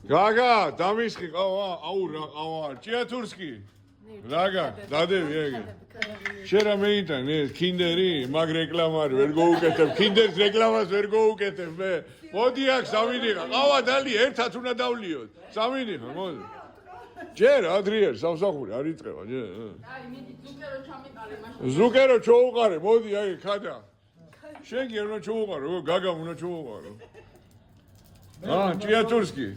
გაგა, დამისხი ყავა, აუ რა ყავა, ჭიათურსკი. რაგა, დადები ეგ. შენ რა მეიტან ეს კინდერი, მაგ რეკლამარი ვერ გოუკეთებ, კინდერს რეკლამას ვერ გოუკეთებ მე. მოდი აქ სამიდიხა, ყავა დალი ერთად უნდა დავლიოთ. სამიდიხა, მოდი. ჯერ ადრიერ სამსახური არ იწყება, ჯერ. აი, მიდი ზუკერო ჩამიყარე მაშინ. ზუკერო ჩოუყარე, მოდი აი ხადა. შენ კი უნდა ჩოუყარო, გაგამ უნდა ჩოუყარო. ჭიათურსკი.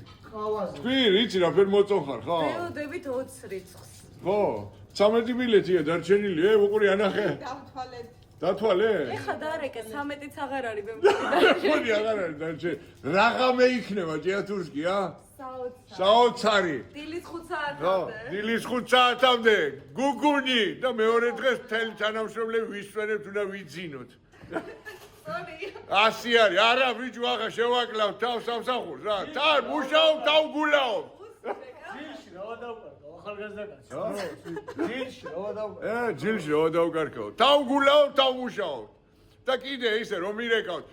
თქვი, რიცი რა ფერ მოწონხარ, ხა? ველოდებით 20 რიცხვს. ხო, 13 ბილეთია დარჩენილი, უყური ანახე. დავთვალეთ. დათვალე? ეხა დარეკე 13-იც აღარ არის მე. მოდი აღარ არის დარჩენილი. რაღამე იქნება ჭიათურსკი, ა? საოცარი. საოცარი. დილის 5 საათამდე. ხო, დილის 5 საათამდე. გუგუნი და მეორე დღეს მთელი თანამშრომლები ვისვენებთ უნდა ვიძინოთ. ასი არის, არა ბიჭო, ახლა შევაკლავ თავს სამსახურს რა. თან მუშაობ, თავ გულაობ. ჯილში რა დავკარგავ, ახალგაზრდა კაცი. ჯილში რა დავკარგავ. ჯილში რა დავკარგავ. თავ გულაობ, თავ მუშაობ. და კიდე ისე რომ მირეკავთ,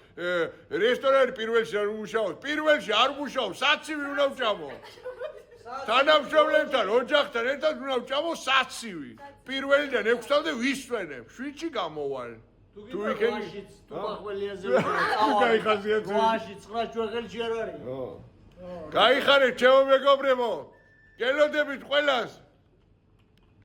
რესტორანი პირველში არ მუშაობ, პირველში არ მუშაობ, საცივი უნდა ვჭამო. თანამშრომლებთან, ოჯახთან ერთად უნდა ვჭამო საცივი. პირველიდან 6-მდე ვისვენებ, 7-ში გამოვალ. თუ იქნები თუ ახველიაზე გაიხაზიათ. ვაში 9 ჯვეგელში არ არის. გაიხარეთ ჩემო მეგობრებო. გელოდებით ყველას.